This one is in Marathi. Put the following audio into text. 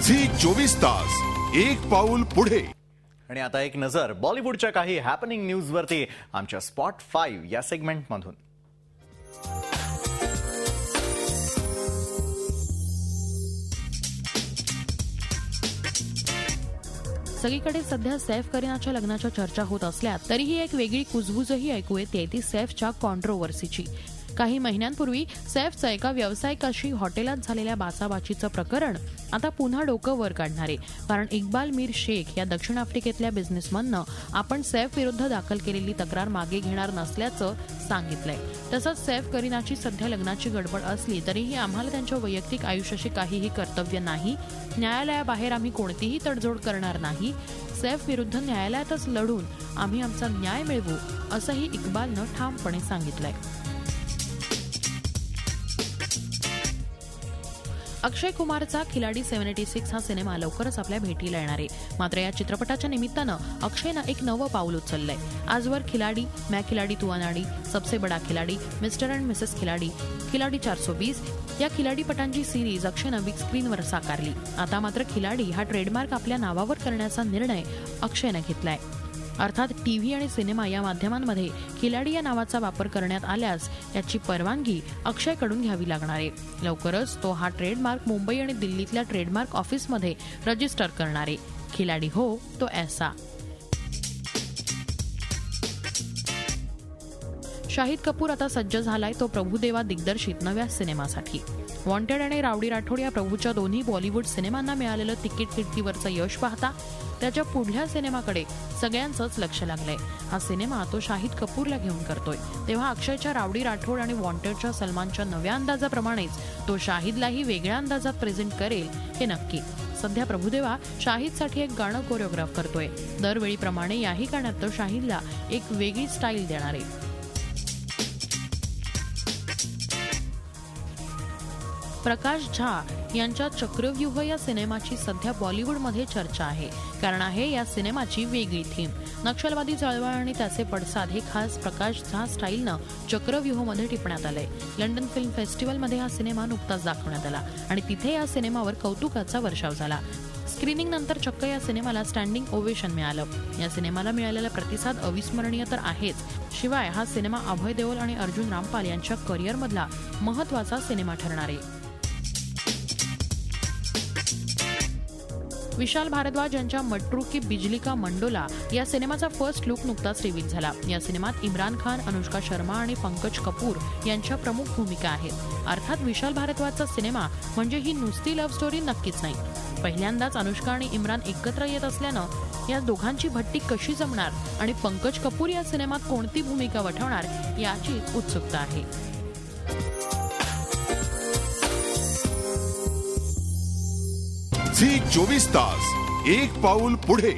झी 24 तास एक पाऊल पुढे. आणि आता एक नजर बॉलिवूडच्या काही हॅपनिंग न्यूज वरती आमच्या स्पॉट 5 या सेगमेंट मधून. सगळीकडे सध्या सैफ करीनाच्या लग्नाच्या चर्चा होत असल्या तरीही एक वेगळी कुजबुजही ऐकू येते ती सैफच्या कॉन्ट्रोवर्सीची. काही महिन्यांपूर्वी सैफचं एका व्यावसायिकाशी हॉटेलात झालेल्या बाचाबाचीचं प्रकरण आता पुन्हा डोकं वर काढणार आहे. कारण इक्बाल मीर शेख या दक्षिण आफ्रिकेतल्या बिझनेसमननं आपण सैफ विरुद्ध दाखल केलेली तक्रार मागे घेणार नसल्याचं सांगितलंय. तसंच सैफ करीनाची सध्या लग्नाची गडबड असली तरीही आम्हाला त्यांच्या वैयक्तिक आयुष्याशी काहीही कर्तव्य नाही. न्यायालयाबाहेर आम्ही कोणतीही तडजोड करणार नाही. सैफ विरुद्ध न्यायालयातच लढून आम्ही आमचा न्याय मिळवू असंही इक्बालनं ठामपणे सांगितलंय. अक्षय कुमारचा खिलाडी 76 हा सिनेमा लवकरच आपल्या भेटीला येणार आहे. मात्र या चित्रपटाच्या निमित्तानं अक्षयनं एक नवं पाऊल उचललंय. आजवर खिलाडी, मैं खिलाडी तू अनाडी, सबसे बडा खिलाडी, मिस्टर अँड मिसेस खिलाडी, खिलाडी 420 या खिलाडीपटांची सिरीज अक्षयनं बिग स्क्रीनवर साकारली. आता मात्र खिलाडी हा ट्रेडमार्क आपल्या नावावर करण्याचा निर्णय अक्षयनं घेतलाय. अर्थात टीव्ही आणि सिनेमा या माध्यमांमध्ये खिलाडी या नावाचा वापर करण्यात आल्यास याची परवानगी अक्षयकडून घ्यावी लागणार आहे. लवकरच तो हा ट्रेडमार्क मुंबई आणि दिल्लीतल्या ट्रेडमार्क ऑफिसमध्ये रजिस्टर करणार आहे. खिलाडी हो तो ऐसा. शाहिद कपूर आता सज्ज झालाय तो प्रभुदेवा दिग्दर्शित नव्या सिनेमासाठी. वॉन्टेड आणि रावडी राठोड या प्रभूच्या दोन्ही बॉलिवूड सिनेमांना मिळालेलं तिकीट खिडकीवरचं यश पाहता त्याच्या पुढल्या सिनेमाकडे सगळ्यांचंच लक्ष लागलंय. हा सिनेमा तो शाहिद कपूरला घेऊन करतोय तेव्हा अक्षयच्या रावडी राठोड आणि वॉन्टेडच्या सलमानच्या नव्या अंदाजाप्रमाणेच तो शाहिदलाही वेगळ्या अंदाजात प्रेझेंट करेल हे नक्की. सध्या प्रभुदेवा शाहिदसाठी एक गाणं कोरिओग्राफ करतोय. दरवेळीप्रमाणे याही गाण्यात तो शाहिदला एक वेगळी स्टाईल देणार आहे. प्रकाश झा यांच्या चक्रव्यूह या सिनेमाची सध्या बॉलिवूडमध्ये चर्चा आहे. कारण आहे या सिनेमाची वेगळी थीम. नक्षलवादी चळवळ आणि त्याचे पडसाद हे खास प्रकाश झा स्टाईलनं चक्रव्यूहमध्ये टिपण्यात आलंय. लंडन फिल्म फेस्टिवलमध्ये हा सिनेमा नुकताच दाखवण्यात आला आणि तिथे या सिनेमावर कौतुकाचा वर्षाव झाला. स्क्रीनिंग नंतर चक्क या सिनेमाला स्टँडिंग ओवेशन मिळालं. या सिनेमाला मिळालेला प्रतिसाद अविस्मरणीय तर आहेच. शिवाय हा सिनेमा अभय देओल आणि अर्जुन रामपाल यांच्या करिअरमधला महत्त्वाचा सिनेमा ठरणार आहे. विशाल भारद्वाज यांच्या मट्रू की बिजली का मंडोला या सिनेमाचा फर्स्ट लुक नुकताच रिलीज झाला. या सिनेमात इम्रान खान, अनुष्का शर्मा आणि पंकज कपूर यांच्या प्रमुख भूमिका आहेत. अर्थात विशाल भारद्वाजचा सिनेमा म्हणजे ही नुसती लव्ह स्टोरी नक्कीच नाही. पहिल्यांदाच अनुष्का आणि इम्रान एकत्र येत असल्यानं या दोघांची भट्टी कशी जमणार आणि पंकज कपूर या सिनेमात कोणती भूमिका वठवणार याची उत्सुकता आहे. झी 24 तास एक पाऊल पुढे.